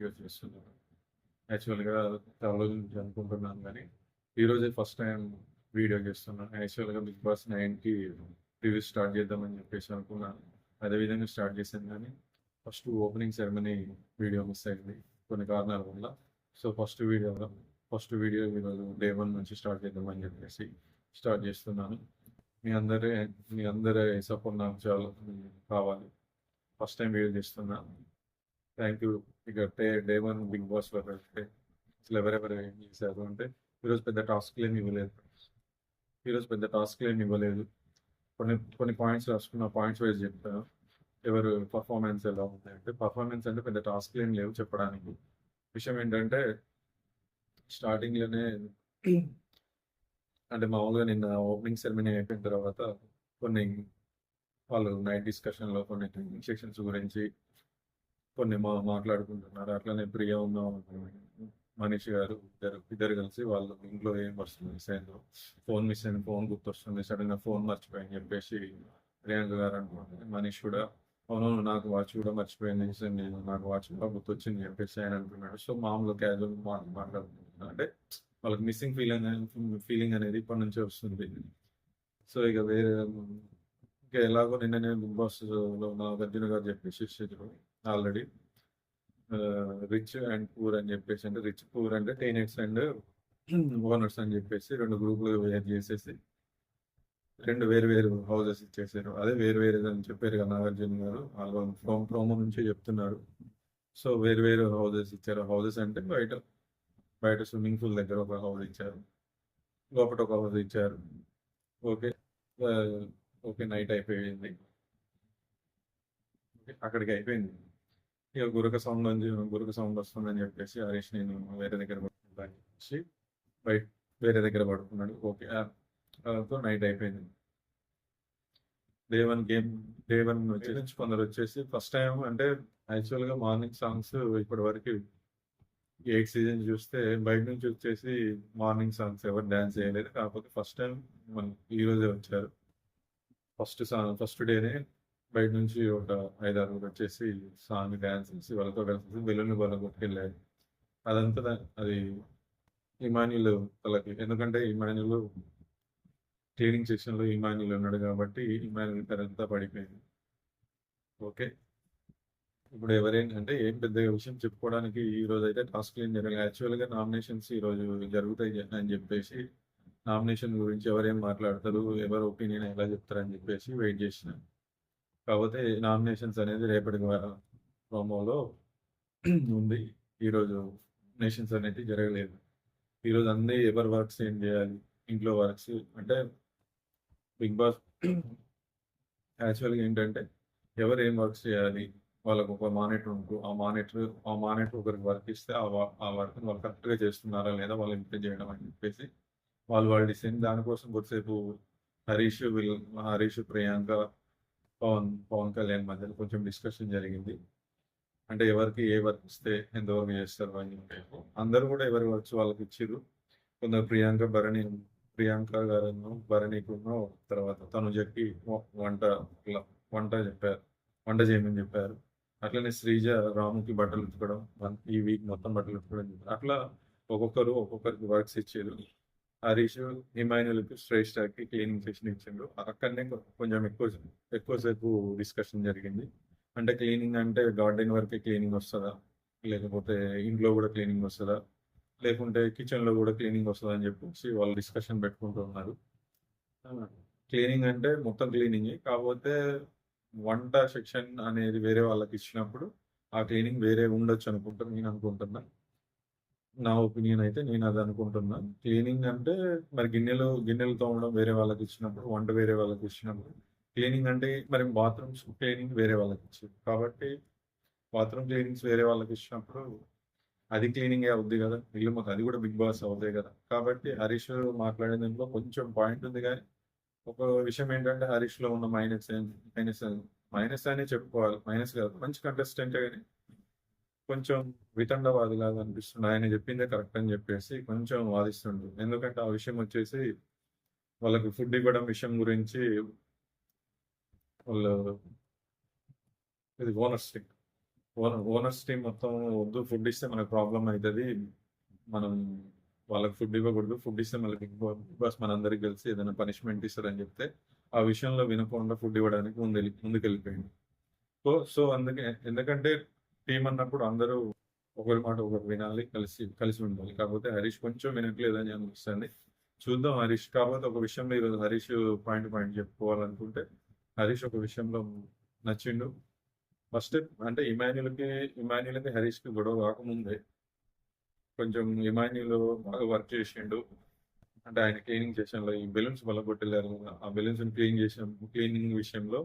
Use చేస్తున్నాను. యాక్చువల్‌గా చాలా రోజుల నుంచి అనుకుంటున్నాను గానీ, ఈరోజే ఫస్ట్ టైం వీడియో చేస్తున్నాను. యాక్చువల్‌గా 'బిగ్ బాస్ 9కి' రివ్యూ స్టార్ట్ చేద్దామని చెప్పేసి అనుకున్నాను. అదే విధంగా స్టార్ట్ చేశాను గానీ, first opening ceremony video miss అయింది కొన్ని కారణాల వల్ల. సో, ఫస్ట్ వీడియో ఈరోజు డే 1 నుంచి స్టార్ట్ చేద్దామని చెప్పేసి స్టార్ట్ చేస్తున్నాను. మీ అందరి మీ అందరి సపోర్ట్ నాకు చాలా కావాలి. ఫస్ట్ టైం వీడియో చేస్తున్నా. Thank you. ఇక డే 1 బిగ్ బాస్ వరకే అసలు ఎవరెవరు ఏం చేశారు అంటే, ఈరోజు పెద్ద టాస్క్‌లేమి ఇవ్వలేదు. కొన్ని కొన్ని పాయింట్స్ రాసుకున్న పాయింట్స్ వైస్ చెప్తాను. ఎవరు పర్ఫార్మెన్స్ ఎలా ఉంది అంటే, పర్ఫార్మెన్స్ అంటే పెద్ద టాస్క్‌లేమి లేవు చెప్పడానికి. విషయం ఏంటంటే, స్టార్టింగ్‌లోనే అంటే మామూలుగా నిన్న ఓపెనింగ్ సెరమనీ అయిపోయిన తర్వాత కొన్ని వాళ్ళు నైట్ డిస్కషన్‌లో కొన్ని ట్రైనింగ్ సెషన్స్ గురించి కొన్ని మాట్లాడుకుంటున్నారు. అట్లనే ప్రియ మనీష్ గారు ఇద్దరు కలిసి వాళ్ళు ఇంట్లో ఏం వస్తుంది మిస్ అయిందో, మిస్ అయింది, ఫోన్ గుర్తొస్తుంది, సడన్‌గా ఫోన్ మర్చిపోయాను అని చెప్పేసి ప్రియాంక గారు అంటున్నారు. మనీష్ కూడా అవునవును నాకు వాచ్ కూడా మర్చిపోయింది. నేను నాకు వాచ్ కూడా గుర్తొచ్చింది అని చెప్పేసి ఆయన అంటున్నాడు. సో మామూలుగా క్యాజువల్ మాట్లాడుకుంటున్నారు. అంటే వాళ్ళకి మిస్సింగ్ ఫీలింగ్ అనేది ఇప్పటి నుంచే వస్తుంది. సో ఇక వేరే ఇంకా ఎలాగో నిన్ననే బిగ్ బాస్‌లో నాగార్జున గారు చెప్పేసేసారు ఆల్రెడీ. రిచ్ అండ్ పూర్ అని చెప్పేసి, అంటే రిచ్ పూర్ అంటే టెనెంట్స్ అండ్ ఓనర్స్ అని చెప్పేసి 2 గ్రూపులుగా వేరు చేసేసి 2 వేరు వేరు హౌసెస్ ఇచ్చేసారు. అదే వేరు వేరుగా అని చెప్పారు కదా నాగార్జున గారు. వాళ్ళు ప్రోమో నుంచే చెప్తున్నారు. సో వేరు వేరు హౌసెస్ ఇచ్చారు. హౌసెస్ అంటే బయట స్విమ్మింగ్ పూల్ దగ్గర ఒక హౌస్ ఇచ్చారు. లోపట ఒక హౌస్ ఇచ్చారు. ఓకే. ఆహ్, ఓకే. నైట్ అయిపోయింది. అక్కడికి అయిపోయింది. ఇక గురక సౌండ్ వస్తుందని చెప్పేసి హరీష్ నేను వేరే దగ్గర పడుకుంటా అని చెప్పేసి బయట వేరే దగ్గర పడుకున్నాడు. ఓకే. దాంతో నైట్ అయిపోయింది. డే 1 గేమ్ డే 1 వచ్చేసి కొందరొచ్చేసి ఫస్ట్ టైమ్ అంటే యాక్చువల్‌గా మార్నింగ్ సాంగ్స్ ఇప్పటివరకు 8 సీజన్స్ చూస్తే బయట నుంచి వచ్చేసి మార్నింగ్ సాంగ్స్ ఎవరు డాన్స్ చేయలేదు. కాకపోతే ఫస్ట్ టైమ్ మనకి ఈరోజే వచ్చారు. ఫస్ట్ డేనే బయట నుంచి ఒక 5, 6 వచ్చేసి సాంగ్ డాన్స్ చేసి వాళ్ళతో కలిసి బెలూన్లు పగలగొట్టుకెళ్ళారు. అది ఇమాన్యుల్ వాళ్ళకి, ఎందుకంటే ఇమాన్యుల్ క్లీనింగ్ సెక్షన్‌లో ఇమాన్యుల్ ఉన్నాడు కాబట్టి ఇమాన్యుల్ తనంతా పడిపోయింది. ఓకే. ఇప్పుడు ఎవరేంటంటే ఏం పెద్దగా విషయం చెప్పుకోవడానికి ఈరోజైతే టాస్క్‌లు ఏం జరగలేదు. యాక్చువల్‌గా నామినేషన్స్ ఈరోజు జరుగుతాయి అని చెప్పేసి నామినేషన్ గురించి ఎవరేం మాట్లాడతారు, ఎవరి ఒపీనియన్ ఎలా చెప్తారని చెప్పేసి వెయిట్ చేసిన. కాకపోతే నామినేషన్స్ అనేది రేపటి ప్రోమోలో ఉంది. ఈరోజు నామినేషన్స్ అనేది జరగలేదు. ఈరోజు అన్నీ ఎవరి వర్క్స్ ఏం చేయాలి, ఇంట్లో వర్క్స్ అంటే బిగ్ బాస్ యాక్చువల్‌గా ఏంటంటే ఎవరు ఏం వర్క్స్ చేయాలి, వాళ్ళకి ఒక మానిటర్ ఉంటూ ఆ మానిటర్ ఒకరికి వర్క్ ఇస్తే ఆ వర్క్‌ని వాళ్ళు కరెక్ట్‌గా చేస్తున్నారా లేదా వాళ్ళు ఇంప్లిమెంట్ చేయడం అని చెప్పేసి వాళ్ళు డిసైన్ దానికోసం కొద్దిసేపు హరీష్, ప్రియాంక, పవన్ కళ్యాణ్ మధ్యలో కొంచెం డిస్కషన్ జరిగింది. అంటే ఎవరికి ఏ వర్క్ ఇస్తే ఎంతవరకు చేస్తారు అని చెప్పేసి. అందరూ కూడా ఎవరి వర్క్స్ వాళ్ళకి ఇచ్చిర్రు. కొందరు ప్రియాంక గారును, భరణికును, తర్వాత తనుజకి వంట ఇలా వంట చెప్పారు. వంట చేయమని చెప్పారు. అట్లనే శ్రీజ రాముకి బట్టలు ఉతకడం, ఈ వీక్ మొత్తం బట్టలు ఉతకడం చెప్పారు. అట్లా ఒక్కొక్కరికి వర్క్స్ ఇచ్చారు. హరీష్, ఇమాన్యుల్‌కి, శ్రేష్ఠకి క్లీనింగ్ సెషన్ ఇచ్చిండు. అక్కడనే కొంచెం ఎక్కువసేపు డిస్కషన్ జరిగింది. అంటే క్లీనింగ్ అంటే గార్డెన్ వరకే క్లీనింగ్ వస్తదా? లేకపోతే ఇంట్లో కూడా క్లీనింగ్ వస్తదా? లేకుంటే కిచెన్‌లో గూడా క్లీనింగ్ వస్తదని జెప్పేసి వాళ్ళు డిస్కషన్ పెట్టుకుంటూ ఉన్నారు. ఆ! క్లీనింగ్ అంటే మొత్తం క్లీనింగే. కాకపోతే వంట సెక్షన్ అనేది వేరే వాళ్ళకిచ్చినప్పుడు, ఆ క్లీనింగ్ వేరే ఉండొచ్చనుకుంటా నేననుకుంటున్నా. నా ఒపీనియన్ అయితే నేనదనుకుంటున్నా. క్లీనింగ్ అంటే మరి గిన్నెలు తోమడం వేరే వాళ్ళకిచ్చినప్పుడు, వంట వేరే వాళ్ళకిచ్చినప్పుడు, క్లీనింగ్ అంటే మరి బాత్రూమ్స్ క్లీనింగ్ వేరే వాళ్ళకిచ్చారు. కాబట్టి బాత్రూమ్ క్లీనింగ్స్ వేరే వాళ్ళకిచ్చినప్పుడు అది క్లీనింగే అవుద్ది గదా! ఇల్లు మొత్తం అది గూడా బిగ్ బాస్ అవుతాయి గదా! కాబట్టి హరీష్ మాట్లాడిన దాంట్లో కొంచెం పాయింట్ ఉంది గానీ, ఒక విషయం ఏంటంటే హరీష్‌లో ఉన్న మైనస్ మైనస్ అనే చెప్పుకోవాలి. మైనస్ గాదు. మంచి కంటెస్టెంటే గాని కొంచెం వితండవాదిలాగా అనిపిస్తుంది. ఆయన జెప్పిందే కరెక్ట్ అని జెప్పేసి కొంచెం వాదిస్తుండు. ఎందుకంటే ఆ విషయం వచ్చేసి వాళ్ళకి ఫుడ్ ఇవ్వడం విషయం గురించి వాళ్ళు ఇది ఓనర్ స్టిక్. ఓనర్స్ టీం మొత్తం వద్దు, ఫుడ్ ఇస్తే మనకు ప్రాబ్లం అవుతుంది, మనం వాళ్ళకి ఫుడ్ ఇవ్వకూడదు, ఫుడ్ ఇస్తే మళ్ళీ బిగ్ బాస్ మనందరికి కలిసి ఏదైనా పనిష్మెంట్ ఇస్తారని చెప్తే ఆ విషయంలో వినకుండా ఫుడ్ ఇవ్వడానికి ముందుకెళ్ళిపోయింది. సో అందుకే, ఎందుకంటే టీం అన్నప్పుడు అందరూ ఒకరి మాట ఒకరు వినాలి, కలిసి కలిసి ఉండాలి. కాకపోతే హరీష్ కొంచెం వినట్లేదని అనిపిస్తుంది. చూద్దాం హరీష్. కాకపోతే ఒక విషయంలో ఈరోజు హరీష్ పాయింట్ చెప్పుకోవాలనుకుంటే, హరీష్ ఒక విషయంలో నచ్చిండు. ఫస్ట్ అంటే ఇమాన్యుల్‌కి హరీష్‌కి గొడవ కాకముందే కొంచెం ఇమాన్యుల్ బాగా వర్క్ చేసిండు. అంటే ఆయన క్లీనింగ్ సెషన్‌లో ఈ బెలూన్స్ పగలగొట్టెళ్లారు కదా! ఆ బెలూన్స్‌ని క్లీనింగ్ విషయంలో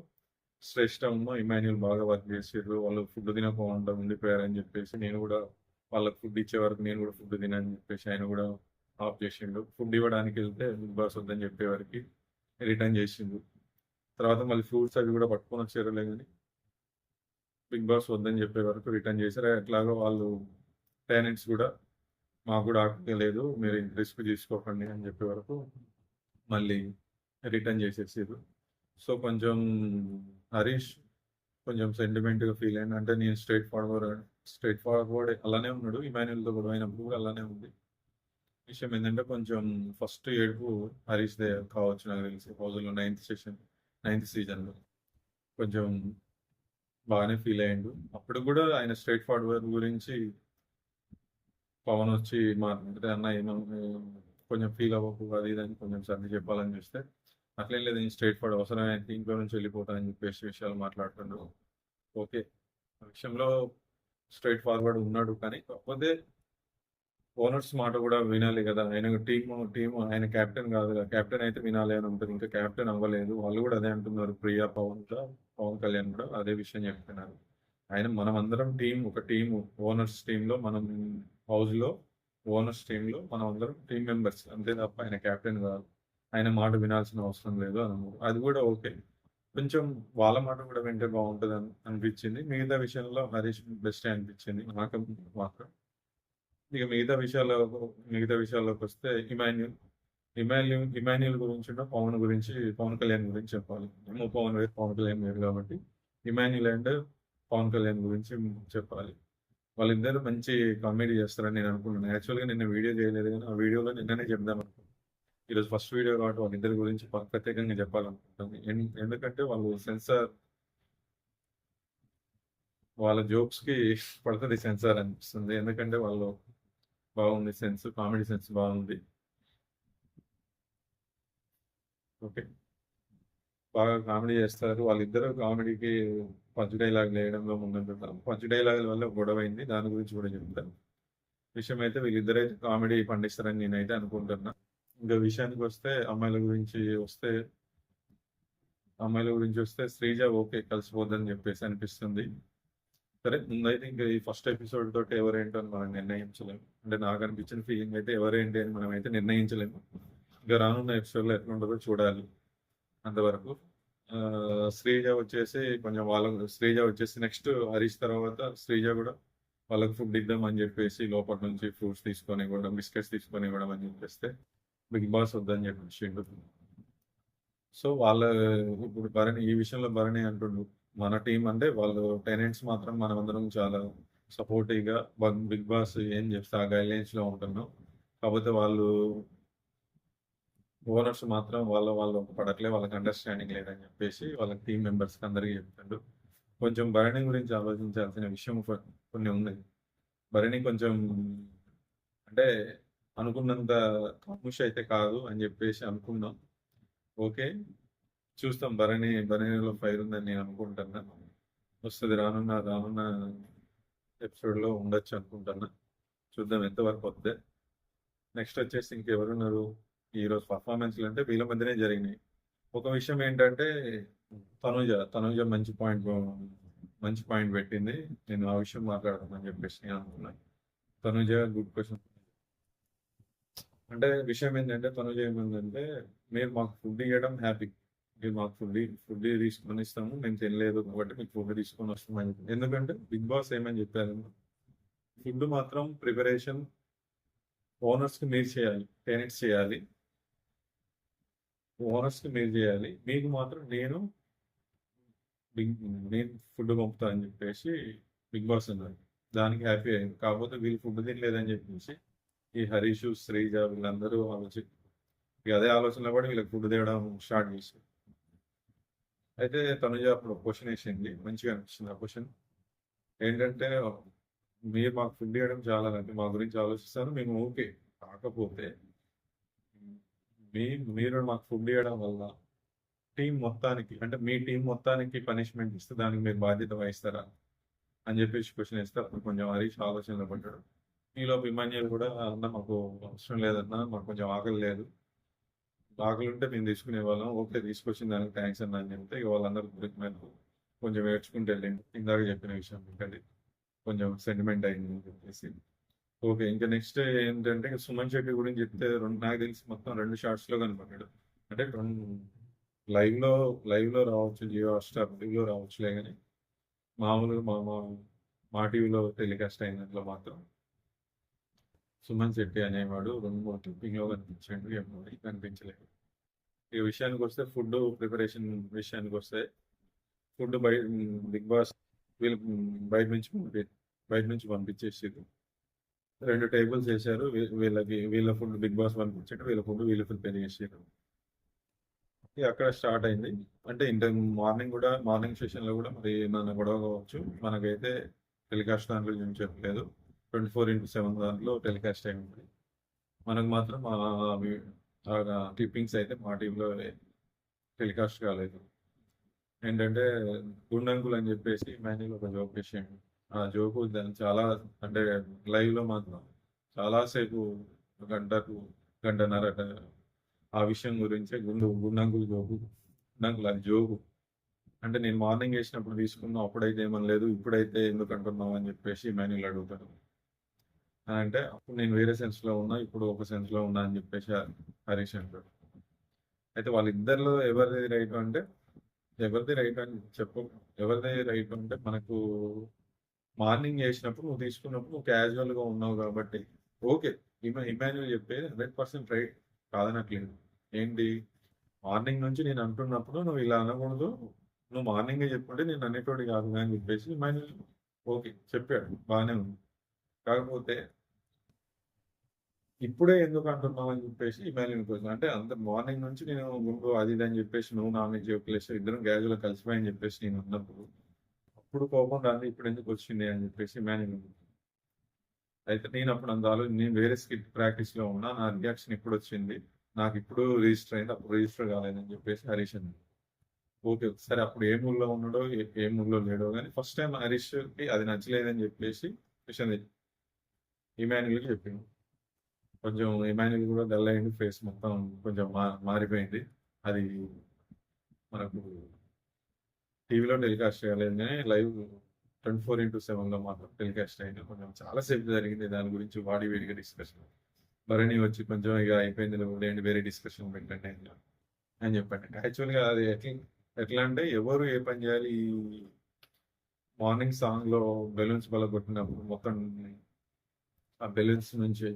శ్రేష్ఠ ఇమాన్యుల్ బాగా వర్క్ చేసిర్రు. వాళ్ళు ఫుడ్ తినకుండా ఉండిపోయారని చెప్పేసి నేను కూడా వాళ్ళకి ఫుడ్ ఇచ్చే వరకు నేను కూడా ఫుడ్ తినని చెప్పేసి ఆయన కూడా ఆఫ్ చేసిండు. ఫుడ్ ఇవ్వడానికి వెళ్తే బిగ్ బాస్ వద్దని చెప్పే వరకు రిటర్న్ చేసిండు. తర్వాత మళ్ళీ ఫ్రూట్స్ అవి కూడా పట్టుకొని వచ్చారులే కానీ బిగ్ బాస్ వద్దని చెప్పే వరకు రిటర్న్ చేశారు. ఎట్లాగో వాళ్ళు పేరెంట్స్ కూడా మాకు కూడా ఆకలి లేదు, మీరు రిస్క్ తీసుకోకండి అని చెప్పే వరకు మళ్ళీ రిటర్న్ చేసేసారు. సో కొంచెం హరీష్ కొంచెం సెంటిమెంట్‌గా ఫీల్ అయ్యిండు. అంటే నేను స్ట్రెయిట్ ఫార్వర్డ్ అలానే ఉన్నాడు. ఇమాన్యుల్‌తో గొడవ అయినప్పుడు కూడా అలానే ఉంది. విషయం ఏంటంటే కొంచెం ఫస్ట్ ఏడుపు హరీష్‌దే కావచ్చు నాకు తెలిసి. హౌస్‌లో నైన్త్ సీజన్‌లో కొంచెం బాగానే ఫీల్ అయ్యిండు. అప్పుడు కూడా ఆయన స్ట్రెయిట్ ఫార్వర్డ్ గురించి పవన్ వచ్చి మాట్లాడితే, అన్న కొంచెం ఫీల్ అవ్వకు అది ఇది అని కొంచెం సర్ది చెప్పాలని చూస్తే, అట్లేం లేదు, నేను స్ట్రెయిట్ ఫార్వర్డ్ అవసరమైతే ఇంట్లో నుంచి వెళ్ళిపోతానని చెప్పేసి విషయాలు మాట్లాడుతుండు. ఓకే. ఆ విషయంలో స్ట్రెయిట్ ఫార్వర్డ్ ఉన్నాడు. కానీ కాకపోతే ఓనర్స్ మాట కూడా వినాలి కదా! ఆయన టీము ఆయన కెప్టెన్ కాదుగా. కెప్టెన్ అయితే వినాలి అని ఉంటది. ఇంకా కెప్టెన్ అవ్వలేదు. వాళ్ళు కూడా అదే అంటున్నారు. ప్రియా, పవన్ కళ్యాణ్ కూడా అదే విషయం చెప్తున్నారు. మనమందరం ఒక టీము. ఓనర్స్ టీమ్‌లో మనం హౌస్‌లో ఓనర్స్ టీమ్‌లో మనమందరం టీమ్ మెంబర్స్. అంతే తప్ప ఆయన కెప్టెన్ కాదు. ఆయన మాట వినాల్సిన అవసరం లేదు అన్నారు. అది కూడా ఓకే. కొంచెం వాళ్ళ మాట కూడా వింటే బాగుంటదని అనిపించింది. హరీష్ బెస్టే అనిపించింది నాకు మాత్రం. ఇక మిగతా విషయాల్లోకొస్తే ఇమాన్యుల్ గురించిను, పవన్ కళ్యాణ్ గురించి చెప్పాలి. పవన్ వేరు, పవన్ కళ్యాణ్ వేరు కాబట్టి ఇమాన్యుల్ అండ్ పవన్ కళ్యాణ్ గురించి చెప్పాలి. వాళ్ళిద్దరూ మంచి కామెడీ చేస్తారని నేను అనుకుంటున్నాను. యాక్చువల్‌గా నిన్న వీడియో చేయలేదు గానీ, ఆ వీడియోలో నిన్ననే చెప్దామనుకున్నాను. ఈరోజు ఫస్ట్ వీడియో కాబట్టి వాళ్ళిద్దరి గురించి ప్రత్యేకంగా చెప్పాలనుకుంటున్నాను. ఎందుకంటే వాళ్ళ జోక్స్‌కి పడతది సెన్సార్ అనిపిస్తుంది. ఎందుకంటే బాగుంది సెన్స్. కామెడీ సెన్స్ బాగుంది. ఓకే. బాగా కామెడీ చేస్తారు. వాళ్ళిద్దరూ కామెడీకి పంచ్ డైలాగులు వేయడంలో ముందుంటారు. పంచ్ డైలాగుల వల్ల గొడవైంది. దాని గురించి కూడా చెప్తాను. విషయమైతే వీళ్ళిద్దరే కామెడీ పండిస్తారని నేనైతే అనుకుంటున్నా. ఇంకా విషయానికొస్తే అమ్మాయిల గురించి వస్తే శ్రీజ ఓకే. కలిసిపోద్దని చెప్పేసి అనిపిస్తుంది. సరే, ముందైతే ఇంకా ఈ ఫస్ట్ ఎపిసోడ్ తోటి ఎవరేంటో అని మనం నిర్ణయించలేము. అంటే నాకు అనిపించిన ఫీలింగ్ అయితే ఎవరేంటి అని మనం అయితే నిర్ణయించలేము. ఇంకా రానున్న ఎపిసోడ్‌లో ఎట్లుంటదో చూడాలి. అంతవరకు శ్రీజ వచ్చేసి నెక్స్ట్ హరీష్ తర్వాత శ్రీజ కూడా వాళ్ళకి ఫుడ్ ఇద్దామని చెప్పేసి లోపల నుంచి ఫ్రూట్స్ తీసుకొని ఇవ్వడం, బిస్కెట్స్ తీసుకొని ఇవ్వడం అని చెప్పేస్తే బిగ్ బాస్ వద్దని చెప్పేసిండు. సో ఇప్పుడు ఈ విషయంలో భరణి అంటుండు, మన టీం అంటే వాళ్ళు టెనెంట్స్ మాత్రం మనమందరం చాలా సపోర్టివ్గా బిగ్ బాస్ ఏం చెప్తే ఆ గైడ్లైన్స్లో ఉంటున్నాం. కాకపోతే ఓనర్స్ మాత్రం వాళ్ళు పడట్లే, వాళ్ళకి అండర్‌స్టాండింగ్ లేదని చెప్పేసి వాళ్ళ టీమ్ మెంబర్స్‌కి అందరికి చెప్తుండు. కొంచెం భరణి గురించి ఆలోచించాల్సిన విషయం కొన్ని ఉన్నాయి. భరణి కొంచెం అంటే అనుకున్నంత ఖమోష్ అయితే కాదు అని చెప్పేసి అనుకున్నాం. ఓకే. చూస్తాం. భరణిలో ఫైర్ ఉందని నేను అనుకుంటున్నా. వస్తది. రానున్న ఎపిసోడ్‌లో ఉండొచ్చు అనుకుంటున్నా. చూద్దాం ఎంతవరకు వద్దే. నెక్స్ట్ వచ్చేసి ఇంకెవరున్నారు? ఈరోజు పర్ఫార్మెన్స్‌లు అంటే వీళ్ళ మధ్యనే జరిగినాయి. ఒక విషయం ఏంటంటే తనూజ మంచి పాయింట్ పెట్టింది. నేను ఆ విషయం మాట్లాడదామని చెప్పేసి నేను అనుకున్నా. Tanuja good question. అంటే విషయం ఏంటంటే తనూజ ఏమైందంటే, మీరు మాకు ఫుడ్ ఇవ్వడం హ్యాపీ. మీరు మాకు ఫుడ్ తీసుకొని ఇస్తాము. మేము తినలేదు కాబట్టి మీకు ఫుడ్ తీసుకొని వస్తామని. ఎందుకంటే బిగ్ బాస్ ఏమని చెప్పారు, ఫుడ్ మాత్రం ప్రిపరేషన్ ఓనర్స్‌కి మీరు చేయాలి. పేరెంట్స్ చేయాలి. ఓనర్స్‌కి మీరు చేయాలి. మీకు మాత్రం నేను ఫుడ్ పంపుతా అని చెప్పేసి బిగ్ బాస్ అన్నారు. దానికి హ్యాపీ అయింది. కాకపోతే వీళ్ళు ఫుడ్ తినలేదని చెప్పేసి ఈ హరీష్, శ్రీజ వీళ్ళందరూ ఇక అదే ఆలోచనలో పడి వీళ్ళకి ఫుడ్ తేవడం స్టార్ట్ చేశారు. అయితే తనుజ అప్పుడు క్వశ్చన్ వేసింది, మంచిగా అనిపించింది ఆ క్వశ్చన్. ఏంటంటే, మీరు మాకు ఫుడ్ ఇవ్వడం చాలా అంటే మా గురించి ఆలోచిస్తారు, మేము ఓకే. కాకపోతే మీ మీరు మాకు ఫుడ్ ఇవ్వడం వల్ల టీం మొత్తానికి అంటే మీ టీం మొత్తానికి పనిష్మెంట్ ఇస్తే దానికి మీరు బాధ్యత వహిస్తారా అని చెప్పేసి క్వశ్చన్ వేస్తే అప్పుడు కొంచెం హరీష్ ఆలోచనలో పడ్డాడు. ఈలోపు ఇమాన్యుల్ కూడా అన్న మాకు అవసరం లేదన్నా, మాకు కొంచెం ఆకలి లేదు, ఆకలి ఉంటే మేము తీసుకునే వాళ్ళం, ఓకే తీసుకొచ్చిన దానికి థ్యాంక్స్ అన్న అని చెప్తే ఇక వాళ్ళందరూ కొంచెం ఏడ్చుకుంటూ వెళ్ళింది. ఇందాక చెప్పిన విషయం మీకు అది కొంచెం సెంటిమెంట్ అయింది అని చెప్పేసి. ఓకే. ఇంకా నెక్స్ట్ ఏంటంటే సుమన్ శెట్టి గురించి చెప్తే నాకు తెలిసి మొత్తం 2 షార్ట్స్‌లో కనపడ్డాడు. అంటే లైవ్‌లో లైవ్‌లో రావచ్చు, జియో హాట్‌స్టార్ లైవ్‌లో రావచ్చులే గాని, మామూలుగా మా టీవీలో టెలికాస్ట్ అయిన దాంట్లో మాత్రం సుమన్ శెట్టి అనేవాడు 2, 3 క్లిప్పింగ్‌లో కనిపించాడు. ఎమ్మడి కనిపించలేదు. ఈ విషయానికొస్తే ఫుడ్ ప్రిపరేషన్ విషయానికొస్తే ఫుడ్ బిగ్ బాస్ వీళ్ళు బయట నుంచి పంపించేసిర్రు. 2 టేబుల్స్ వేశారు. వీళ్ళ ఫుడ్ బిగ్ బాస్ పంపించాడు. వీళ్ళ ఫుడ్ వీళ్ళు ప్రిపేర్ చేసారు. ఇక అక్కడ స్టార్ట్ అయింది. అంటే మార్నింగ్ సెషన్‌లో కూడా మరి ఏమన్నా గొడవ కావచ్చు. మనకైతే టెలికాస్ట్ దాంట్లో ఏం చెప్పలేదు. 24/7 దాంట్లో టెలికాస్ట్ అయి ఉంది. మనకు మాత్రం క్లిప్పింగ్స్ అయితే మా టీవీలో టెలికాస్ట్ కాలేదు. ఏంటంటే గుండంకుల్ అని చెప్పేసి ఇమాన్యుల్ ఒక జోక్ వేసాడు. ఆ జోకు చాలా అంటే లైవ్‌లో మాత్రం చాలా సేపు గంటకు గంటన్నర ఆ విషయం గురించే గుండంకుల్ జోకు. గుండంకుల్ అది జోకు. అంటే నేను మార్నింగ్ వేసినప్పుడు తీసుకున్నావు, అప్పుడైతే ఏమనలేదు, ఇప్పుడైతే ఎందుకు అంటున్నావు అని చెప్పేసి ఇమాన్యుల్ అడుగుతాడు. అంటే అప్పుడు నేను వేరే సెన్స్‌లో ఉన్నా, ఇప్పుడు ఒక సెన్స్‌లో ఉన్నా అని చెప్పేసి హరీష్ అంటాడు. అయితే వాళ్ళిద్దరిలో ఎవరిది రైట్ అంటే ఎవరిది రైట్ అని ఎవరిది రైట్ అంటే మనకు మార్నింగ్ చేసినప్పుడు నువ్వు తీసుకున్నప్పుడు నువ్వు క్యాజువల్‌గా ఉన్నావు కాబట్టి ఓకే. ఇమాన్యుల్ చెప్పేది 100% రైట్, కాదనట్లేదు. ఏంటి, మార్నింగ్ నుంచి నేను అంటున్నప్పుడు నువ్వు ఇలా అనకూడదు, నువ్వు మార్నింగే చెప్పుంటే నేను అనేటోడిని కాదు అని చెప్పేసి ఇమాన్యుల్ ఓకే చెప్పాడు, బాగానే ఉంది. కాకపోతే ఇప్పుడే ఎందుకు అంటున్నావు అని చెప్పేసి ఇమాన్యుల్ క్వశ్చన్. అంటే అంత మార్నింగ్ నుంచి నేను గుండు అది ఇది అని చెప్పేసి నువ్వు నా మీద జోకులేసావు, ఇద్దరం క్యాజువల్‌గా కలిసిపోయి అని చెప్పేసి నేను అన్నప్పుడు అప్పుడు కోపం రాదు, ఇప్పుడు ఎందుకు వచ్చింది అని చెప్పేసి ఇమాన్యుల్. అయితే నేను అప్పుడు నేను వేరే స్కిట్ ప్రాక్టీస్‌లో ఉన్నా, నా రియాక్షన్ ఇప్పుడు వచ్చింది, నాకు ఇప్పుడు రిజిస్టర్ అయింది, అప్పుడు రిజిస్టర్ కాలేదని చెప్పేసి హరీష్ అన్నాడు. ఓకే. సరే అప్పుడు ఏ మూడ్‌లో ఉన్నాడో, ఏ మూడ్‌లో లేడో గాని ఫస్ట్ టైమ్ హరీష్‌కి అది నచ్చలేదని చెప్పేసి విషయం ఇమాన్యుల్‌కి చెప్పిండు. కొంచెం ఇమాన్యుల్ కూడా డల్ అయ్యిండు. ఫేస్ మొత్తం కొంచెం మారిపోయింది. అది మనకు టీవీలో టెలికాస్ట్ చేయలేదు గానీ లైవ్ 24/7లో మాత్రం టెలికాస్ట్ అయింది. కొంచెం చాలా సేపు జరిగింది దాని గురించి వాడి వేడిగా డిస్కషన్. భరణి వచ్చి కొంచెం ఇక అయిపోయింది లేండి, వేరే డిస్కషన్ పెట్టండి అని చెప్పాడు. యాక్చువల్‌గా అది ఎట్లా అంటే ఎవరు ఏ పని చేయాలి, ఈ మార్నింగ్ సాంగ్‌లో బెలూన్స్ పగలగొట్టినప్పుడు మొత్తం ఆ బెలూన్స్ నుంచి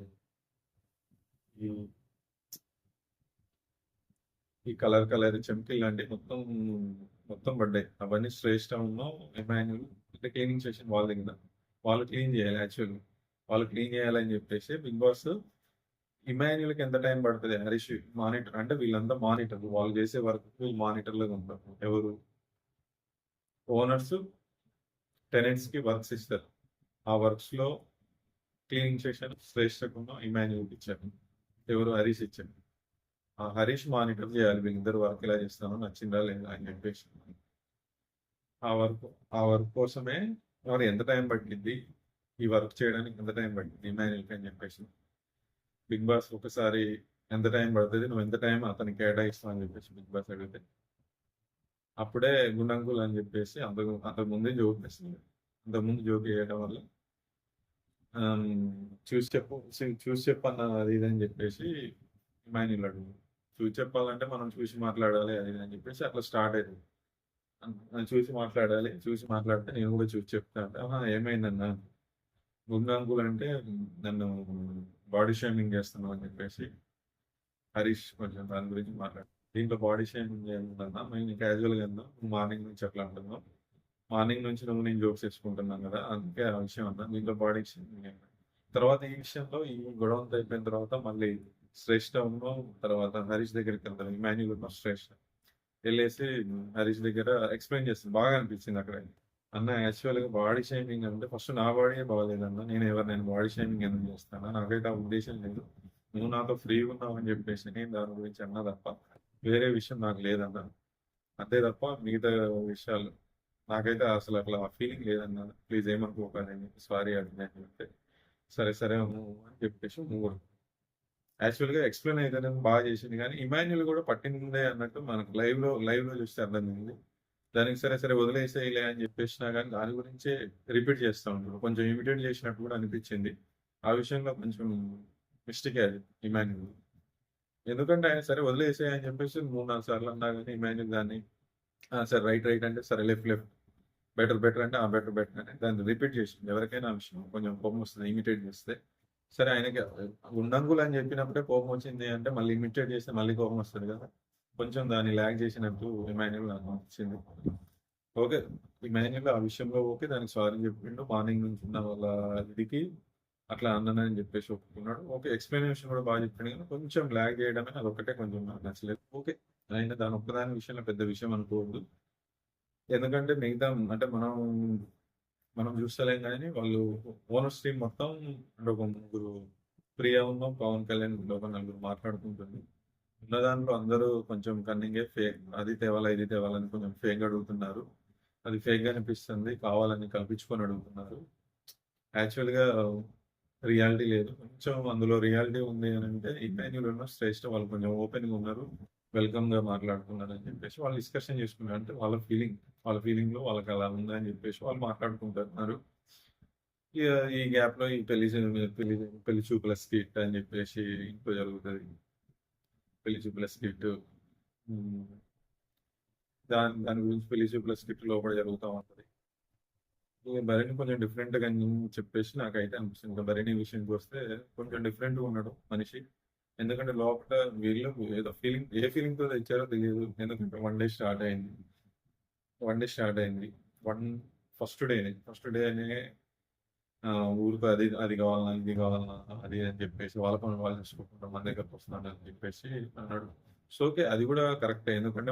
ఈ ఈ కలర్ చెమ్కీలు లాంటివి మొత్తం పడ్డాయి. అవన్నీ శ్రేష్టంలో ఇమాన్యుల్ అంటే క్లీనింగ్ సెషన్ వాళ్ళ దగ్గర. వాళ్ళు క్లీన్ చేయాలి యాక్చువల్లీ. వాళ్ళు క్లీన్ చేయాలని చెప్పేసి బిగ్ బాస్ ఇమాన్యుల్‌కి ఎంత టైం పడతది, హరీష్ మానిటర్ అంటే వీళ్ళంతా మానిటర్లు. వాళ్ళు చేసే వర్క్ మానిటర్‌లాగా ఉంటారు. ఎవరు ఓనర్స్ టెనెంట్స్‌కి వర్క్స్ ఇస్తారు. ఆ వర్క్స్‌లో క్లీనింగ్ సెషన్ శ్రేష్టకుండా ఇమాన్యుల్‌కి ఇచ్చారు. ఎవరు, హరీష్ ఇచ్చారు. ఆ హరీష్ మానిటర్ చేయాలి, వీళ్ళిద్దరు వర్క్ ఎలా చేస్తానో నచ్చిందా లేదా అని చెప్పేసి. ఆ వర్క్ ఆ వర్క్ కోసమే మరి ఎంత టైం పట్టిద్ది, ఈ వర్క్ చేయడానికి ఎంత టైం పట్టిద్ది ఇమాన్యుల్‌కి అని చెప్పేసి బిగ్ బాస్ ఒకసారి ఎంత టైం పడుతుంది, నువ్వు ఎంత టైం అతనికి కేటాయిస్తావు అని చెప్పేసి బిగ్ బాస్ అడిగితే అప్పుడే గుండంకుల్ అని చెప్పేసి అంతకుముందే జోక్ వేస్తుంది. అంతకుముందు జోక్ వేయడం వల్ల ఆమ్, చూసి చెప్పన్న అది ఇది అని చెప్పేసి ఇమాన్యుల్ అడుగు. చూసి చెప్పాలంటే మనం చూసి మాట్లాడాలి అది ఇది అని చెప్పేసి అట్లా స్టార్ట్ అయింది. చూసి మాట్లాడితే నేను కూడా చూసి చెప్తా అంటే ఏమైందన్నా, గుండంకుల్ అంటే నన్ను బాడీ షేమింగ్ చేస్తున్నావు అని చెప్పేసి హరీష్ కొంచెం దాని గురించి మాట్లాడు. దీంట్లో బాడీ షేమింగ్ ఏముందన్నా, మేము క్యాజువల్‌గా అన్నాం, మార్నింగ్ నుంచి అట్లా అంటున్నాం, మార్నింగ్ నుంచి నువ్వు నేను జోక్స్ వేసుకుంటున్నాను కదా, అందుకే ఆ విషయం అన్నా దీంట్లో బాడీ షేమింగ్ ఏం లేదు. తర్వాత ఈ విషయంలో ఈ గొడవ అంతా అయిపోయిన తర్వాత మళ్ళీ శ్రేష్ఠ తర్వాత హరీష్ దగ్గరికి వెళ్తారు. ఇమాన్యుల్ శ్రేష్ఠ వెళ్ళేసి హరీష్ దగ్గర ఎక్స్ప్లెయిన్ చేస్తుంది. బాగా అనిపించింది అక్కడ. అన్న యాక్చువల్‌గా బాడీ షేమింగ్ అంటే ఫస్ట్ నా బాడీయే బాగోలేదన్న. నేను బాడీ షేమింగ్ ఎందుకు చేస్తానా? నాకైతే ఆ ఉద్దేశ్యం లేదు. నువ్వు నాతో ఫ్రీగా ఉన్నావని చెప్పేసి నేను దాని గురించి అన్నా తప్ప వేరే విషయం నాకు లేదన్న. అంతే తప్ప మిగతా విషయాలు నాకైతే అసలు అట్లా ఫీలింగ్ లేదన్న. ప్లీజ్ ఏమనుకోకండి. సారీ అడిగినా అని చెప్తే, సరే సరే అమ్ము అని చెప్పేసి మూవ్ యాక్చువల్‌గా ఎక్స్‌ప్లెయిన్ అయితేనేమో బాగా చేసింది గానీ, ఇమాన్యుల్ కూడా పట్టిందే అన్నట్టు మనకు లైవ్‌లో చూస్తే అర్థమైంది. దానికి సరే, సరే వదిలేసేయిలే అని చెప్పేసినా గానీ, దాని గురించే రిపీట్ చేస్తా ఉంటాడు. కొంచెం ఇమిటేట్ చేసినట్టు కూడా అనిపిచ్చింది. ఆ విషయంలో కొంచెం మిస్టేకే అది ఇమాన్యుల్. ఎందుకంటే ఆయన సరే వదిలేసేయి అని చెప్పేసి 3, 4 సార్లు అన్నా గానీ ఇమాన్యుల్ దాన్ని సరే రైట్ అంటే సరే లెఫ్ట్ బెటర్ అంటే బెటర్ అని దాన్ని రిపీట్ చేసిండు. ఎవరికైనా ఆ విషయం కొంచెం కోపమొస్తది ఇమిటేట్ చేస్తే. సరే ఆయనకి ఉండంగులు అని చెప్పినప్పుడే కోపమొచ్చింది అంటే మళ్ళీ ఇమిటేట్ చేస్తే మళ్ళీ కోపమొస్తది కదా! కొంచెం దాన్ని లాగ్ చేసినట్టు ఇమాన్యుల్ నాకు అనిపించింది. ఓకే. ఇమాన్యుల్ ఆ విషయంలో ఓకే. దానికి సారీ చెప్పిండు. మార్నింగ్ నుంచి ఉన్న వాళ్ళ ఇదికి అట్లా అన్నానని చెప్పేసి ఒప్పుకున్నాడు. ఓకే. ఎక్స్‌ప్లనేషన్ కూడా బాగా చెప్పిండు గానీ కొంచెం లాగ్ చేయడమే అదొక్కటే కొంచెం నాకు నచ్చలేదు. ఓకే. అయినా దాని ఒక్కదాని విషయంలో పెద్ద విషయం అనుకోవద్దు. ఎందుకంటే మిగతా అంటే మనం చూస్తలేం గానీ వాళ్ళు ఓనర్స్ టీమ్ మొత్తం అంటే ఒక ముగ్గురు ప్రియా, పవన్ కళ్యాణ్ ఒక నలుగురు మాట్లాడుకుంటుంది. ఉన్న దాంట్లో అందరూ కొంచెం కన్నింగే ఫేక్ అది తేవాలా, ఇది తేవాలా అని కొంచెం ఫేక్‌గా అడుగుతున్నారు. అది ఫేక్‌గా అనిపిస్తుంది. కావాలని కల్పించుకొని అడుగుతున్నారు. యాక్చువల్‌గా రియాలిటీ లేదు. కొంచెం అందులో రియాలిటీ ఉంది అనంటే ఇమాన్యుల్ శ్రేష్ఠ వాళ్ళు కొంచెం ఓపెన్‌గా ఉన్నారు. వెల్కమ్‌గా మాట్లాడుతున్నారని చెప్పేసి వాళ్ళు డిస్కషన్ చేసుకున్నారు. అంటే వాళ్ళ ఫీలింగ్‌లో వాళ్ళకి అలా ఉందని చెప్పేసి వాళ్ళు మాట్లాడుకుంటున్నారు. ఇగ ఈ గ్యాప్‌లో ఈ పెళ్లి పెళ్లి చూపుల స్కిట్ అని చెప్పేసి ఇంట్లో జరుగుతది. పెళ్లి చూపుల స్కిట్. హ్మ్. దాని దాని గురించి పెళ్లి చూపుల స్కిట్ లోపల జరుగుతా ఉంటది. ఇగ భరణి కొంచెం డిఫరెంట్‌గా అని చెప్పేసి నాకైతే అనిపిస్తుంది. ఇంకా భరణి విషయానికొస్తే కొంచెం డిఫరెంట్‌గా ఉన్నాడు మనిషి. ఎందుకంటే లోపట వీళ్ళు ఏదో ఏ ఫీలింగ్‌తో తెచ్చారో తెలీదు. ఎందుకంటే వన్ డే స్టార్ట్ అయింది. వన్ ఫస్ట్ డేనే ఊరికే అది అది కావాలన్నా, ఇది కావాలన్నా అది అని చెప్పేసి వాళ్ళ పనులు వాళ్ళు చూసుకుంటాం. మన దగ్గరకొస్తున్నాడని చెప్పేసి అన్నాడు. So, okay. అది కూడా కరెక్టే. ఎందుకంటే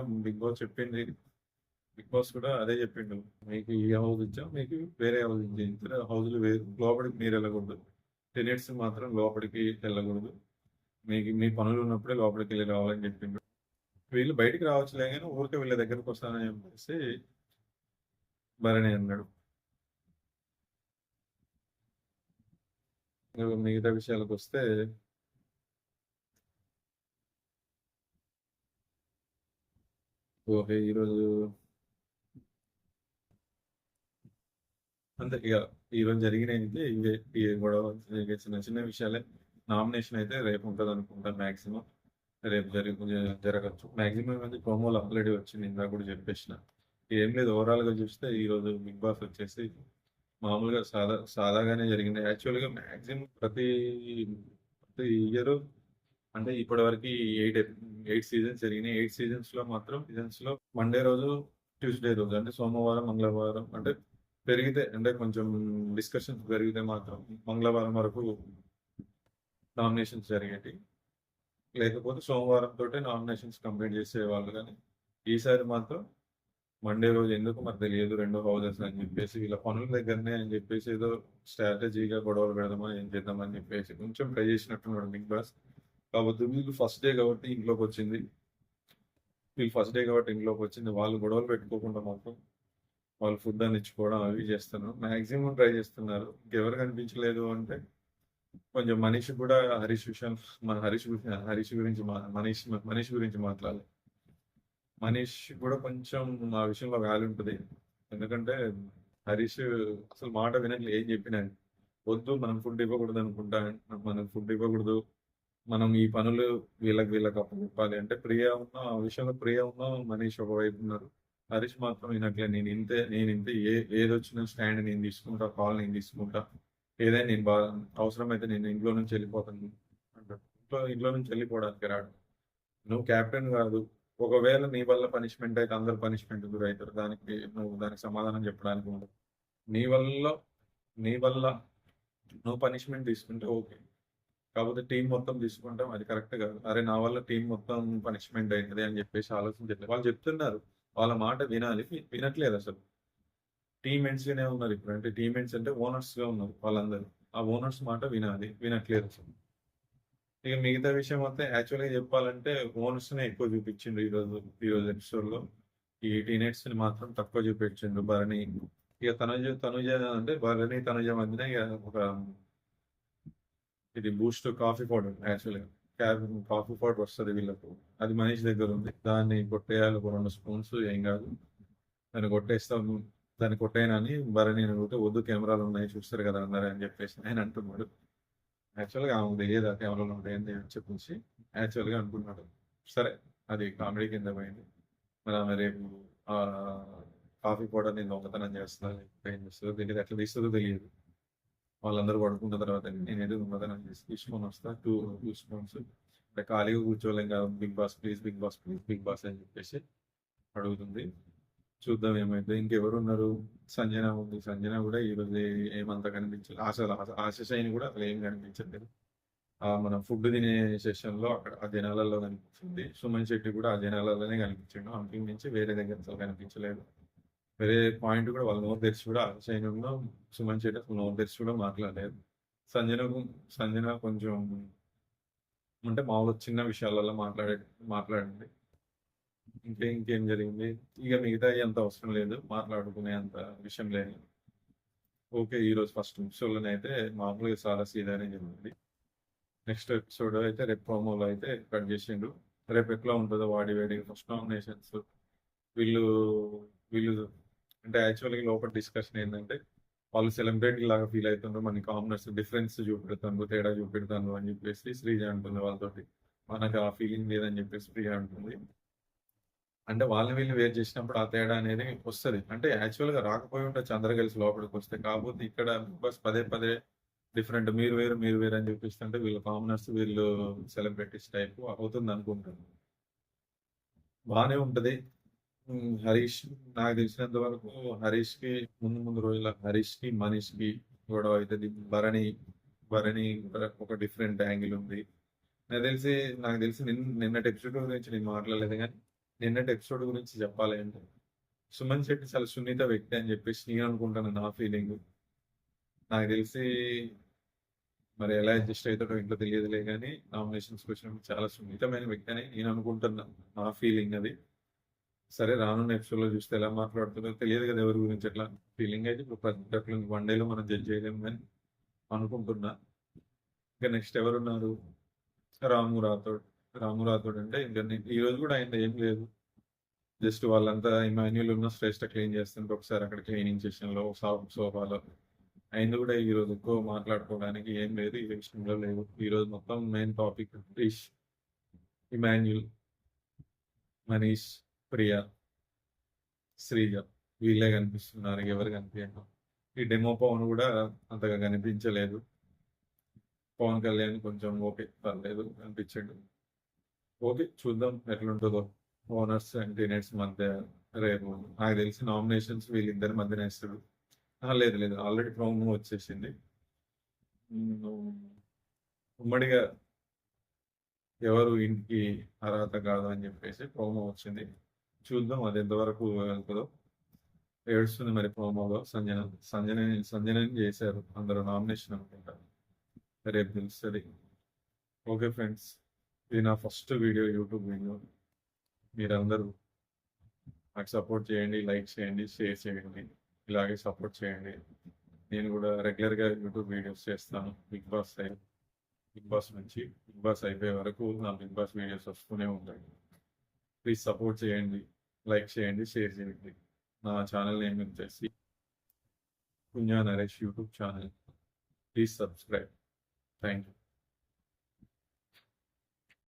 బిగ్ బాస్ కూడా అదే చెప్పిండు. మీకు ఈ హౌస్ ఇచ్చాం. మీకు వేరే హౌస్ ఇచ్చాం. ఇద్దరు హౌస్‌లు వేరు. లోపలికి మీరెళ్ళకూడదు. టెనెంట్స్ మాత్రం లోపలికి వెళ్ళకూడదు. మీకు మీ పనులున్నప్పుడే లోపలికెళ్ళి రావాలని చెప్పిండు. వీళ్ళు బయటికి రావచ్చులే గాని ఊరికే వీళ్ళ దగ్గరకొస్తానని చెప్పేసి భరణి అన్నాడు. ఇగ మిగతా విషయాలకొస్తే ఓకే. ఈరోజు అంతే ఇగ ఈరోజు జరిగినయితే ఇవే. ఈ గొడవ ఇగ చిన్న చిన్న విషయాలే. నామినేషన్ అయితే రేపు ఉంటదనుకుంటా మాక్సిమం. రేపు జరగొచ్చు. మాక్సిమం ఏమైంది ప్రోమోలు ఆల్రెడీ వచ్చింది. ఇందాక కూడా చెప్పేసిన. ఏం లేదు ఓవరాల్‌గా చూస్తే ఈరోజు బిగ్ బాస్ వచ్చేసి మామూలుగా సాదాగానే జరిగింది. యాక్చువల్‌గా మాక్సిమం ప్రతి ఇయరు అంటే ఇప్పటివరకి 8 సీజన్స్ జరిగినాయి. 8 సీజన్స్‌లో మండే రోజు, ట్యూస్‌డే రోజు అంటే సోమవారం, మంగళవారం అంటే పెరిగితే అంటే కొంచెం డిస్కషన్స్ పెరిగితే మాత్రం మంగళవారం వరకు నామినేషన్స్ జరిగేటియి. లేకపోతే సోమవారం తోటే నామినేషన్స్ కంప్లీట్ చేసేవాళ్ళు గానీ, ఈసారి మాత్రం మండే రోజు ఎందుకో మరి తెలియదు. 2 హౌసెస్ అని చెప్పేసి వీళ్ళ పనుల దగ్గరనే అని చెప్పేసి ఏదో స్ట్రాటజీగా గొడవలు పెడదామా, ఏం చేద్దామని చెప్పేసి కొంచెం ట్రై చేసినట్టున్నాడు బిగ్ బాస్. కాకపోతే వీళ్ళు ఫస్ట్ డే కాబట్టి ఇంట్లోకొచ్చింది. వాళ్ళు గొడవలు పెట్టుకోకుండా మాత్రం వాళ్ళు ఫుడ్ అని ఇచ్చుకోవడం అవి చేస్తున్నారు. మాక్సిమం ట్రై చేస్తున్నారు. ఇంకెవరు కనిపించలేదు అంటే కొంచెం మనీష్ కూడా హరీష్ గురించి మనీష్ గురించి మాట్లాడాలి. మనీష్ కూడా కొంచెం ఆ విషయంలో వాల్యూ ఉంటది. ఎందుకంటే హరీష్ అసలు మాట వినట్లే ఏం చెప్పినా. వద్దు మనం ఫుడ్ ఇవ్వకూడదు అనుకుంటా. మనం ఫుడ్ ఇవ్వకూడదు. మనం ఈ పనులు వీళ్ళకి అప్పచెప్పాలి అంటే ఆ విషయంలో మనీష్ ఒకవైపు ఉన్నారు. హరీష్ మాత్రం వినట్లే. నేనింతే ఏదొచ్చినా స్టాండ్ నేను తీసుకుంటా. కాల్ నేను తీసుకుంటా. ఏదైనా అవసరమైతే నేను ఇంట్లో నుంచి వెళ్ళిపోతాను అంటాడు. ఇంట్లో నుంచి వెళ్ళిపోవడానికి రాడు. నువ్వు కెప్టెన్ కాదు. ఒకవేళ నీ వల్ల పనిష్మెంట్ అయితే అందరు పనిష్మెంట్ గురవుతారు. దానికి సమాధానం చెప్పడానికి ఉండదు. నీ వల్ల నీ వల్ల నువ్వు పనిష్మెంట్ తీసుకుంటే ఓకే. కాకపోతే టీం మొత్తం తీసుకుంటాం అది కరెక్ట్ కాదు. అరే నా వల్ల టీం మొత్తం పనిష్మెంట్ అయింది అని చెప్పేసి ఆలోచించట్లేదు. వాళ్ళు చెప్తున్నారు, వాళ్ళ మాట వినాలి, వినట్లేదు అసలు. టీమ్మేట్స్ గానే ఉన్నారు ఇప్పుడు. అంటే టీమ్మేట్స్ అంటే ఓనర్స్ గా ఉన్నారు వాళ్ళందరూ. ఆ ఓనర్స్ మాట వినాలి, వినట్లేదు అసలు. ఇక మిగతా విషయం మొత్తం యాక్చువల్గా చెప్పాలంటే ఓనర్స్ నే ఎక్కువ చూపించిండ్రు ఈరోజు ఎపిసోడ్ లో. ఈ టీనేట్స్ ని మాత్రం తక్కువ చూపించిండ్రు. భరణి ఇక తనుజ అంటే భరణి తనుజ మధ్యన ఇక ఒక ఇది బూస్ట్ కాఫీ పౌడర్, యాక్చువల్గా కాఫీ పౌడర్ వస్తుంది వీళ్ళకు. అది మనిషి దగ్గర ఉంది, దాన్ని కొట్టేయాలి. ఒక 2 స్పూన్స్ ఏం కాదు, దాన్ని కొట్టేస్తాము. దాన్ని కొట్టేయనని భరణి అడిగితే వద్దు కెమెరాలు ఉన్నాయి చూస్తారు కదా అందరూ అని చెప్పేసి ఆయన అంటున్నాడు. యాక్చువల్గా ఆమెకు తెలియదు ఆ కెమెరాలు ఉంటాయని చెప్పేసి యాక్చువల్గా అనుకున్నాడు. సరే అది కామెడీ కింద పోయింది. మరి ఆమె రేపు ఆ కాఫీ పౌడర్ నేను దొంగతనం చేస్తున్నా ఏం చేస్తుందో తెలియదు, ఎట్లా తీస్తుందో తెలియదు. వాళ్ళందరూ పడుకున్న తర్వాత నేను ఏదో దొంగతనం చేసి తీసుకొని వస్తా 2 స్పూన్స్. అంటే ఖాళీగా కూర్చోలేం కదా, Bigg Boss please Bigg Boss please Bigg Boss అని చెప్పేసి అడుగుతుంది. చూద్దాం ఏమైతే. ఇంకెవరు ఉన్నారు? సంజన ఉంది. సంజన కూడా ఈరోజు ఏమంతా కనిపించలేదు. ఆశ శైని కూడా అసలు ఏం కనిపించలేదు. మనం ఫుడ్ తినే సెషన్ లో అక్కడ ఆ జనాలలో కనిపించింది. సుమన్ శెట్టి కూడా ఆ జనాలలోనే కనిపించాడు. అంతకు మించి వేరే దగ్గర అసలు కనిపించలేదు. వేరే పాయింట్ కూడా వాళ్ళు నోరు తెరిచి కూడా ఆశ శైని సుమన్ శెట్టి అసలు నోరు తెరిచి కూడా మాట్లాడలేదు. సంజన కొంచెం అంటే మామూలు చిన్న విషయాలలో మాట్లాడింది. ఇంకేం జరిగింది ఇక మిగతా అంత అవసరం లేదు, మాట్లాడుకునే అంత విషయం లేదు. ఓకే, ఈరోజు ఫస్ట్ ఎపిసోడ్లోనే అయితే మామూలుగా చాలా సీదానే జరిగింది. నెక్స్ట్ ఎపిసోడ్ అయితే రేపు ప్రోమోలో అయితే కట్ చేసిండు. రేపు ఎట్లా ఉంటుందో వాడి వేడి ఫస్ట్ నామినేషన్స్. వీళ్ళు వీళ్ళు అంటే యాక్చువల్గా లోపల డిస్కషన్ ఏంటంటే వాళ్ళు సెలబ్రిటీ లాగా ఫీల్ అవుతుండ్రు, మన కామనర్స్ డిఫరెన్స్ చూపెడతాను, తేడా చూపెడతాను అని చెప్పేసి శ్రీజ అంటుంది వాళ్ళతోటి. మనకు ఆ ఫీలింగ్ లేదని చెప్పేసి ప్రియ అంటుంది. అంటే వాళ్ళని వీళ్ళని వేరు చేసినప్పుడు ఆ తేడా అనేది వస్తుంది. అంటే యాక్చువల్గా రాకపోయి ఉండొచ్చు అందరు కలిసి లోపలికి వస్తే. కాకపోతే ఇక్కడ బస్ పదే డిఫరెంట్, మీరు వేరు అని చూపిస్తుంటే వీళ్ళు కామనర్స్, వీళ్ళు సెలబ్రిటీస్ టైప్ అవుతుంది అనుకుంటాను. బాగానే ఉంటది. హరీష్ నాకు తెలిసినంత వరకు హరీష్ కి ముందు రోజుల హరీష్ కి మనీష్ కి గొడవ అవుతుంది. భరణి ఒక డిఫరెంట్ యాంగిల్ ఉంది. నాకు తెలిసి నిన్నటి ఎపిసోడ్ గురించి నేను మాట్లాడలేదు, కానీ నిన్నటి ఎపిసోడ్ గురించి చెప్పాలి అంటే సుమన్ శెట్టి చాలా సున్నిత వ్యక్తి అని చెప్పేసి నేను అనుకుంటాను. నా ఫీలింగ్. నాకు తెలిసి మరి ఎలా అడ్జస్ట్ అవుతాడో ఇంట్లో తెలియదులే, కానీ నామినేషన్స్కి వచ్చినప్పుడు చాలా సున్నితమైన వ్యక్తి అని నేను అనుకుంటున్నాను. నా ఫీలింగ్ అది. సరే రానున్న ఎపిసోడ్ లో చూస్తే ఎలా మాట్లాడుతుందో తెలియదు కదా ఎవరి గురించి. ఎట్లా ఫీలింగ్ అయితే ఇప్పుడు ప్రతి 1 డేలో మనం జడ్జ్ చేయలేము కానీ అనుకుంటున్నా. ఇంకా నెక్స్ట్ ఎవరున్నారు? రాము రాథోడ్ అంటే ఇంకా ఈ రోజు కూడా ఆయన ఏం లేదు, జస్ట్ వాళ్ళంతా ఇమాన్యుల్ ఉన్న శ్రేష్ఠ క్లీన్ చేస్తుంటే ఒకసారి అక్కడ క్లీనింగ్ సెషన్ లో సోఫాలో ఆయన కూడా ఈ రోజు ఎక్కువ మాట్లాడుకోవడానికి ఏం లేదు, ఈ విషయంలో లేదు. ఈ రోజు మొత్తం main topic Krish, Emmanuel, Manish, Priya, Sreeja వీళ్ళే కనిపిస్తున్నారు. ఎవరు కనిపించారు? ఈ డెమో పవన్ కూడా అంతగా కనిపించలేదు. పవన్ కళ్యాణ్ కొంచెం ఓకే పర్లేదు అనిపించాడు. ఓకే చూద్దాం ఎట్లుంటుందో ఓనర్స్ అండ్ టీనేట్స్ మధ్య రేపు. నాకు తెలిసి నామినేషన్స్ వీళ్ళిద్దరి మధ్యన ఇస్తాడు. లేదు ఆల్రెడీ ప్రోమో వచ్చేసింది. ఉమ్మడిగా ఎవరు ఇంటికి అర్హత కాదు అని చెప్పేసి ప్రోమో వచ్చింది. చూద్దాం అది ఎంతవరకు వెళ్తుందో. ఏడుస్తుంది మరి ప్రోమోలో సంజనని చేశారు అందరూ నామినేషన్ అనుకుంటారు. రేపు తెలుస్తుంది. ఓకే ఫ్రెండ్స్, ఇది నా ఫస్ట్ వీడియో, యూట్యూబ్ వీడియో. మీరందరూ నాకు సపోర్ట్ చేయండి, లైక్ చేయండి, షేర్ చేయండి, ఇలాగే సపోర్ట్ చేయండి. నేను కూడా రెగ్యులర్గా యూట్యూబ్ వీడియోస్ చేస్తాను. బిగ్ బాస్ నుంచి బిగ్ బాస్ అయిపోయే వరకు నా బిగ్ బాస్ వీడియోస్ వస్తూనే ఉంటాయి. ప్లీజ్ సపోర్ట్ చేయండి, లైక్ చేయండి, షేర్ చేయండి. నా ఛానల్ నేమ్ వచ్చేసి పుణ్య Naresh YouTube channel. Please subscribe. Thank you.